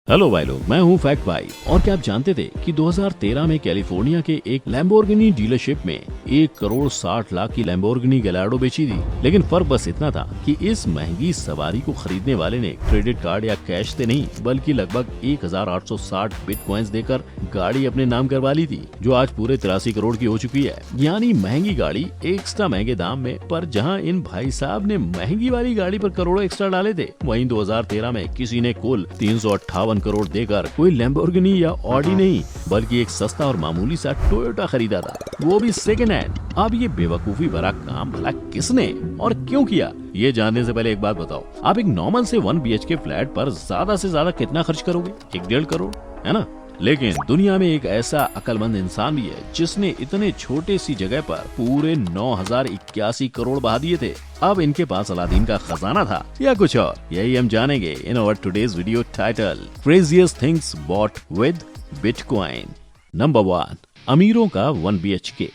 Hello भाई लोग, मैं हूँ फैक्ट भाई। और क्या आप जानते थे कि 2013 में कैलिफोर्निया के एक लैम्बोर्गिनी डीलरशिप में 1,60,00,000 की लैम्बोर्गिनी गैलार्डो बेची थी। लेकिन फर्क बस इतना था कि इस महंगी सवारी को खरीदने वाले ने क्रेडिट कार्ड या कैश से नहीं बल्कि लगभग 1,860 बिटकॉइंस देकर गाड़ी अपने नाम करवा ली थी, जो आज पूरे 83 करोड़ की हो चुकी है। यानी महंगी गाड़ी एक्स्ट्रा महंगे दाम में। पर जहाँ इन भाई साहब ने महंगी वाली गाड़ी पर करोड़ों एक्स्ट्रा डाले थे, वहीं 2013 में किसी ने कुल 358 करोड़ देकर कोई लैम्बोर्गिनी या ऑडी नहीं बल्कि एक सस्ता और मामूली सा टोयोटा खरीदा था, वो भी सेकेंड हैंड। अब ये बेवकूफी भरा काम भला किसने और क्यों किया, ये जानने से पहले एक बात बताओ, आप एक नॉर्मल से 1 BHK फ्लैट पर ज्यादा से ज्यादा कितना खर्च करोगे? 1.5 करोड़, है ना? लेकिन दुनिया में एक ऐसा अक्लमंद इंसान भी है जिसने इतने छोटे सी जगह पर पूरे 9,081 करोड़ बहा दिए थे। अब इनके पास अलादीन का खजाना था या कुछ और, यही हम जानेंगे in our today's video title craziest things bought with bitcoin. Number 1, अमीरों का 1 BHK।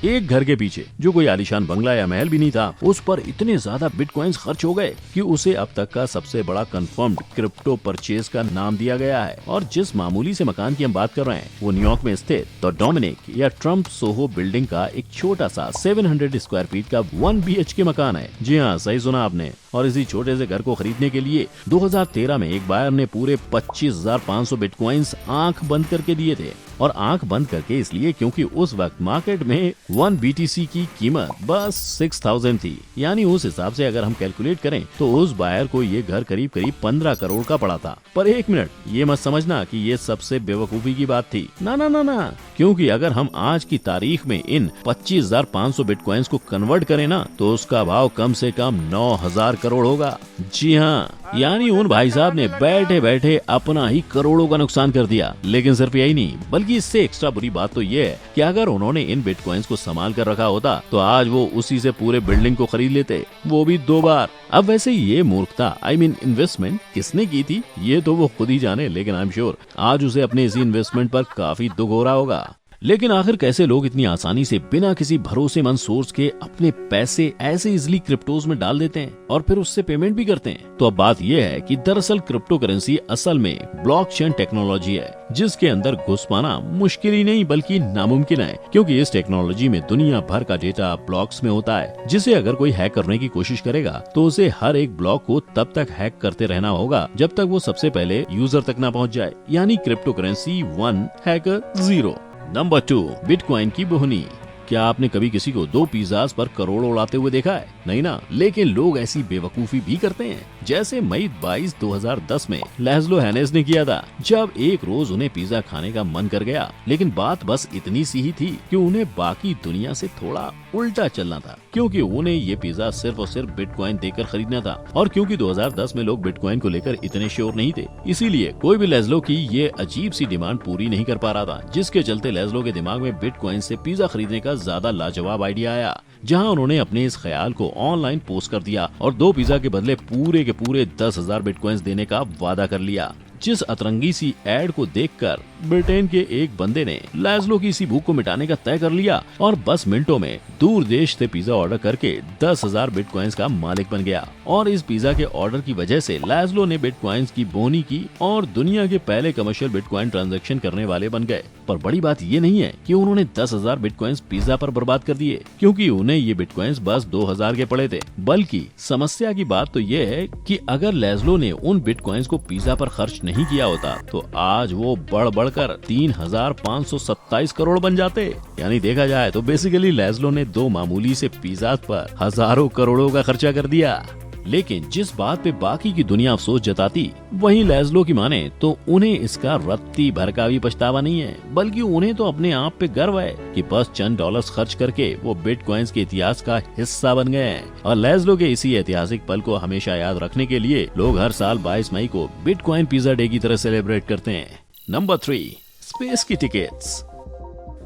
एक घर के पीछे जो कोई आलीशान बंगला या महल भी नहीं था, उस पर इतने ज्यादा बिटकॉइंस खर्च हो गए कि उसे अब तक का सबसे बड़ा कंफर्म्ड क्रिप्टो परचेज का नाम दिया गया है। और जिस मामूली से मकान की हम बात कर रहे हैं, वो न्यूयॉर्क में स्थित द डोमिनिक या ट्रम्प सोहो बिल्डिंग का एक छोटा सा 700 स्क्वायर फीट का 1 BHK मकान है। जी हाँ, सही सुना आपने। और इसी छोटे से घर को खरीदने के लिए 2013 में एक बायर ने पूरे 25,500 बिटकॉइंस आंख बंद करके दिए थे। और आंख बंद करके इसलिए क्योंकि उस वक्त मार्केट में 1 BTC की कीमत बस 6,000 थी। यानी उस हिसाब से अगर हम कैलकुलेट करें तो उस बायर को ये घर करीब 15 करोड़ का पड़ा था। पर एक मिनट, ये मत समझना कि ये सबसे बेवकूफी की बात थी। ना ना ना ना, क्योंकि अगर हम आज की तारीख में इन 25,500 बिटकॉइंस को कन्वर्ट करें ना, तो उसका भाव कम से कम 9,000 करोड़ होगा। जी हाँ, यानी उन भाई साहब ने बैठे बैठे अपना ही करोड़ों का नुकसान कर दिया। लेकिन सिर्फ यही नहीं, बल्कि इससे एक्स्ट्रा बुरी बात तो ये है कि अगर उन्होंने इन बिटकॉइंस को संभाल कर रखा होता तो आज वो उसी से पूरे बिल्डिंग को खरीद लेते, वो भी 2 बार। अब वैसे ये मूर्खता इन्वेस्टमेंट किसने की थी, ये तो वो खुद ही जाने। लेकिन आई एम श्योर आज उसे अपने इसी इन्वेस्टमेंट पर काफी दुख हो रहा होगा। लेकिन आखिर कैसे लोग इतनी आसानी से बिना किसी भरोसेमंद सोर्स के अपने पैसे ऐसे इजिली क्रिप्टोज में डाल देते हैं और फिर उससे पेमेंट भी करते हैं? तो अब बात यह है कि दरअसल क्रिप्टो करेंसी असल में ब्लॉकचेन टेक्नोलॉजी है, जिसके अंदर घुस पाना मुश्किल ही नहीं बल्कि नामुमकिन है। क्योंकि इस टेक्नोलॉजी में दुनिया भर का डेटा ब्लॉक्स में होता है, जिसे अगर कोई हैक करने की कोशिश करेगा तो उसे हर एक ब्लॉक को तब तक हैक करते रहना होगा जब तक वो सबसे पहले यूजर तक ना पहुंच जाए। यानी crypto currency 1, hacker 0। Number 2, bitcoin की बोहनी। क्या आपने कभी किसी को 2 पिज्जाज पर करोड़ों उड़ाते हुए देखा है? नहीं ना। लेकिन लोग ऐसी बेवकूफी भी करते हैं, जैसे मई 22, 2010 में लैज़लो हैनेस ने किया था, जब एक रोज उन्हें पिज्जा खाने का मन कर गया। लेकिन बात बस इतनी सी ही थी कि उन्हें बाकी दुनिया से थोड़ा उल्टा चलना था, क्योंकि उन्हें ये पिज्जा सिर्फ और सिर्फ बिटकॉइन देकर खरीदना था। और क्योंकि 2010 में लोग बिटकॉइन को लेकर इतने श्योर नहीं थे, इसीलिए कोई भी लैज़लो की ये अजीब सी डिमांड पूरी नहीं कर पा रहा था, जिसके चलते लैज़लो के दिमाग में बिटकॉइन से पिज्जा खरीदने का ज्यादा लाजवाब आइडिया आया, जहां उन्होंने अपने इस ख्याल को ऑनलाइन पोस्ट कर दिया और 2 पिज्जा के बदले पूरे के पूरे 10,000 बिटकॉइंस देने का वादा कर लिया। जिस अतरंगी सी एड को देखकर ब्रिटेन के एक बंदे ने लैज़लो की इसी भूख को मिटाने का तय कर लिया और बस मिनटों में दूर देश से पिज्जा ऑर्डर करके 10,000 बिटकॉइंस का मालिक बन गया। और इस पिज्जा के ऑर्डर की वजह से लैज़लो ने बिटकॉइंस की बोनी की और दुनिया के पहले कमर्शियल बिटकॉइन ट्रांजैक्शन करने वाले बन गए। पर बड़ी बात ये नहीं है कि उन्होंने 10,000 बिटकॉइंस पिज्जा पर बर्बाद कर दिए, क्योंकि उन्हें ये बिटकॉइंस बस 2,000 के पड़े थे। बल्कि समस्या की बात तो ये है कि अगर लैज़लो ने उन बिटकॉइंस को पिज्जा पर खर्च नहीं किया होता तो आज वो बढ़ बढ़कर 3,527 करोड़ बन जाते। यानी देखा जाए तो बेसिकली लैज़लो ने 2 मामूली से पिज्जा पर हजारों करोड़ों का खर्चा कर दिया। लेकिन जिस बात पे बाकी की दुनिया अफसोस जताती, वहीं लैज़लो की माने तो उन्हें इसका रत्ती भर का भी पछतावा नहीं है, बल्कि उन्हें तो अपने आप पे गर्व है कि बस चंद डॉलर्स खर्च करके वो बिटकॉइंस के इतिहास का हिस्सा बन गए हैं। और लैज़लो के इसी ऐतिहासिक पल को हमेशा याद रखने के लिए लोग हर साल 22 मई को बिटकॉइन पिज्जा डे की तरह सेलिब्रेट करते हैं। नंबर 3, स्पेस की टिकट्स।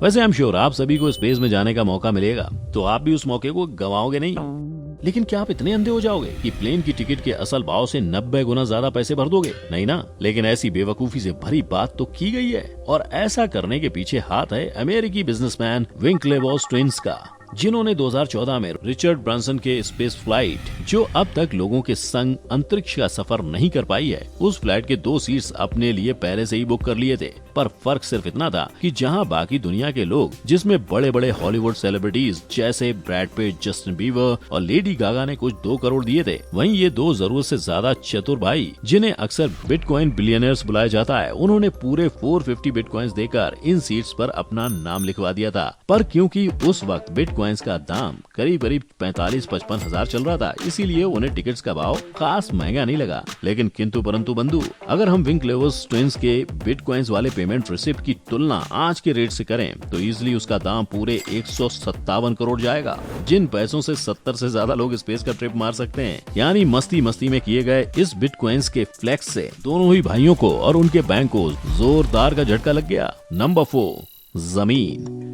वैसे आई एम श्योर आप सभी को स्पेस में जाने का मौका मिलेगा, तो आप भी उस मौके को गंवाओगे नहीं। लेकिन क्या आप इतने अंधे हो जाओगे कि प्लेन की टिकट के असल भाव से 90 गुना ज्यादा पैसे भर दोगे? नहीं ना। लेकिन ऐसी बेवकूफी से भरी बात तो की गई है, और ऐसा करने के पीछे हाथ है अमेरिकी बिजनेसमैन विंकलेवॉस ट्विंस का। जिन्होंने 2014 में रिचर्ड ब्रांसन के स्पेस फ्लाइट, जो अब तक लोगों के संग अंतरिक्ष का सफर नहीं कर पाई है, उस फ्लाइट के 2 सीट्स अपने लिए पहले से ही बुक कर लिए थे। पर फर्क सिर्फ इतना था कि जहां बाकी दुनिया के लोग, जिसमें बड़े बड़े हॉलीवुड सेलिब्रिटीज जैसे ब्रैड पिट, जस्टिन बीवर और लेडी गागा ने कुछ 2 करोड़ दिए थे, वहीं ये 2 जरूरत से ज्यादा चतुर भाई, जिन्हें अक्सर बिटकॉइन बिलियनर्स बुलाया जाता है, उन्होंने पूरे 450 बिटकॉइंस देकर इन सीट्स पर अपना नाम लिखवा दिया था। पर क्योंकि उस वक्त बिटकॉइंस का दाम करीब 45-55 हजार चल रहा था, इसीलिए उन्हें टिकट्स का भाव खास महंगा नहीं लगा। लेकिन किंतु परंतु बंधु, अगर हम विंकलेवर्स ट्विंस के बिटकॉइंस वाले पेमेंट रिसिप्ट की तुलना आज के रेट से करें तो इजीली उसका दाम पूरे 157 करोड़ जाएगा, जिन पैसों से 70 से ज्यादा लोग स्पेस का ट्रिप मार सकते हैं। यानी मस्ती मस्ती में किए गए इस बिटकॉइंस के फ्लेक्स से दोनों ही भाइयों को और उनके बैंक को जोरदार का झटका लग गया। नंबर 4, जमीन।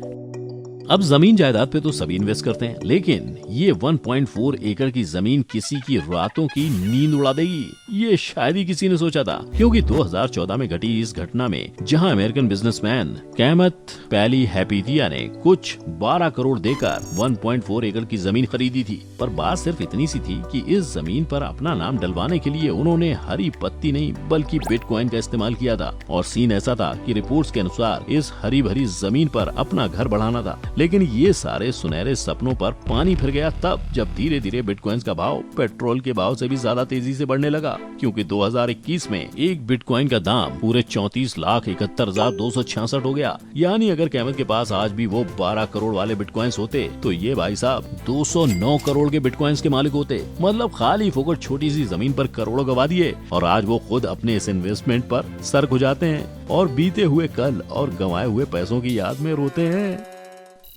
अब जमीन जायदाद पे तो सभी इन्वेस्ट करते हैं, लेकिन ये 1.4 एकड़ की जमीन किसी की रातों की नींद उड़ा देगी, ये शायद ही किसी ने सोचा था। क्योंकि 2014 में घटी इस घटना में, जहां अमेरिकन बिजनेसमैन केमथ पैली हैपिथिया ने कुछ 12 करोड़ देकर 1.4 एकड़ की जमीन खरीदी थी। पर बात सिर्फ इतनी सी थी कि इस जमीन पर अपना नाम डलवाने के लिए उन्होंने हरी पत्ती नहीं बल्कि बिटकॉइन का इस्तेमाल किया था। और सीन ऐसा था कि रिपोर्ट्स के अनुसार इस हरी भरी जमीन पर अपना घर बढ़ाना था। लेकिन ये सारे सुनहरे सपनों पर पानी फिर गया तब जब धीरे धीरे बिटकॉइंस का भाव पेट्रोल के भाव से भी ज्यादा तेजी से बढ़ने लगा। क्योंकि 2021 में एक बिटकॉइन का दाम पूरे 34,71,266 हो गया। यानी अगर केमथ के पास आज भी वो 12 करोड़ वाले बिटकॉइंस होते तो ये भाई साहब 209 करोड़ के बिटकॉइंस के मालिक होते। मतलब खाली फोकट छोटी सी जमीन पर करोड़ों गवा दिए और आज वो खुद अपने इस इन्वेस्टमेंट पर सर खुजाते हैं और बीते हुए कल और गंवाए हुए पैसों की याद में रोते हैं।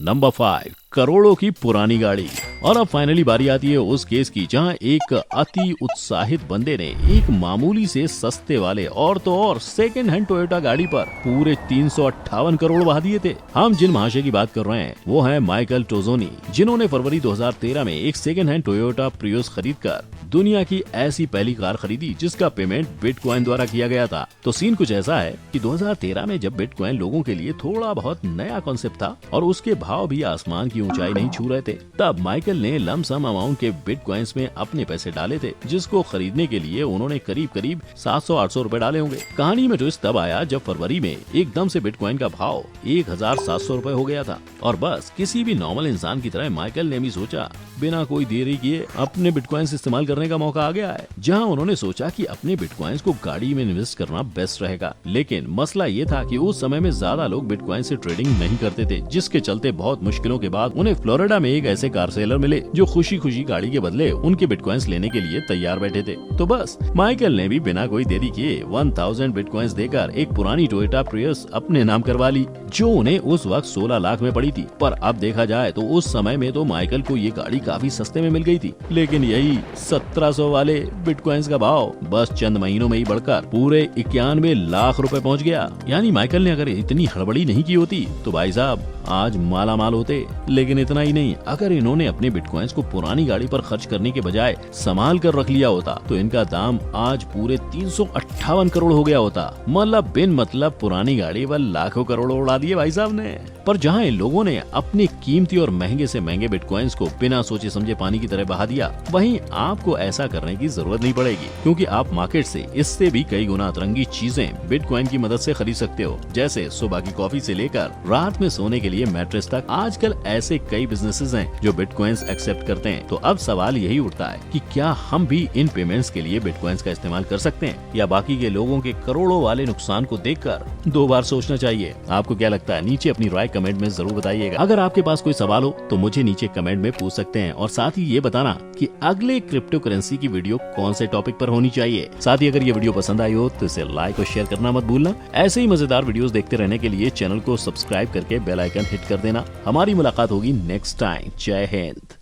नंबर 5, करोड़ों की पुरानी गाड़ी। और अब फाइनली बारी आती है उस केस की जहां एक अति उत्साहित बंदे ने एक मामूली से सस्ते वाले और तो और सेकंड हैंड टोयोटा गाड़ी पर पूरे 358 करोड़ बहा दिए थे। हम जिन महाशय की बात कर रहे हैं वो है माइकल टोजोनी, जिन्होंने फरवरी 2013 में एक सेकंड हैंड टोयोटा प्रियस खरीदकर दुनिया की ऐसी पहली कार खरीदी जिसका पेमेंट बिटकॉइन द्वारा किया गया था। तो सीन कुछ ऐसा है कि 2013 में जब बिटकॉइन लोगों के लिए थोड़ा बहुत नया कॉन्सेप्ट था और उसके भाव भी आसमान की ऊंचाई नहीं छू रहे थे, तब माइकल ने लमसम अमाउंट के बिटकॉइंस में अपने पैसे डाले थे, जिसको खरीदने के लिए उन्होंने करीब करीब 700-800 रुपए डाले होंगे। कहानी में ट्विस्ट तब आया जब फरवरी में एकदम से बिटकॉइन का भाव 1,700 रुपए हो गया था। और बस किसी भी नॉर्मल इंसान की तरह माइकल ने भी सोचा बिना कोई देरी किए अपने बिटकॉइंस इस्तेमाल करने का मौका आ गया है। जहां उन्होंने सोचा कि अपने बिटकॉइंस को गाड़ी में इन्वेस्ट करना बेस्ट रहेगा। लेकिन मसला ये था कि उस समय में ज्यादा लोग बिटकॉइन से ट्रेडिंग नहीं करते थे, जिसके चलते बहुत मुश्किलों के बाद उन्हें फ्लोरिडा में एक ऐसे कार सेलर मिले जो खुशी खुशी गाड़ी के बदले उनके बिटकॉइंस लेने के लिए तैयार बैठे थे। तो बस माइकल ने भी बिना कोई देरी किए 1000 बिटकॉइंस देकर एक पुरानी टोयोटा प्रियस अपने नाम करवा ली, जो उन्हें उस वक्त 16 लाख में पड़ी थी। पर अब देखा जाए तो उस समय में तो माइकल को ये गाड़ी काफी सस्ते में मिल गई थी। लेकिन यही 1700 वाले बिटकॉइंस का भाव बस चंद महीनों में ही बढ़कर पूरे 91 लाख रुपए पहुंच गया। यानी माइकल ने अगर इतनी हड़बड़ी नहीं की होती तो भाई साहब आज माला माल होते। लेकिन इतना ही नहीं, अगर इन्होंने अपने बिटकॉइंस को पुरानी गाड़ी पर खर्च करने के बजाय संभाल कर रख लिया होता तो इनका दाम आज पूरे 358 करोड़ हो गया होता। मतलब बिन मतलब पुरानी गाड़ी पर लाखों करोड़ उड़ा दिए भाई साहब ने। पर जहां इन लोगों ने अपने कीमती और महंगे से महंगे बिटकॉइंस को बिना सोचे समझे पानी की तरह बहा दिया, वहीं आपको ऐसा करने की जरूरत नहीं पड़ेगी, क्योंकि आप मार्केट से इससे भी कई गुना अतरंगी चीजें बिटकॉइन की मदद से खरीद सकते हो। जैसे सुबह की कॉफी से लेकर रात में सोने के लिए मैट्रेस तक। आजकल ऐसे कई बिजनेसेस हैं जो बिटकॉइंस एक्सेप्ट करते हैं। तो अब सवाल यही उठता है कि क्या हम भी इन पेमेंट्स के लिए बिटकॉइंस का इस्तेमाल कर सकते हैं, या बाकी के लोगों के करोड़ों वाले नुकसान को देखकर 2 बार सोचना चाहिए। आपको क्या लगता है? नीचे अपनी राय कमेंट में जरूर बताइएगा। अगर आपके पास कोई सवाल हो तो मुझे नीचे कमेंट में पूछ सकते हैं, और साथ ही ये बताना कि अगले क्रिप्टो करेंसी की वीडियो कौन से टॉपिक पर होनी चाहिए। साथ ही अगर ये वीडियो पसंद आई हो तो इसे लाइक और शेयर करना मत भूलना। ऐसे ही मजेदार वीडियोस देखते रहने के लिए चैनल को सब्सक्राइब करके बेल आइकन हिट कर देना। हमारी मुलाकात होगी नेक्स्ट टाइम। जय हिंद।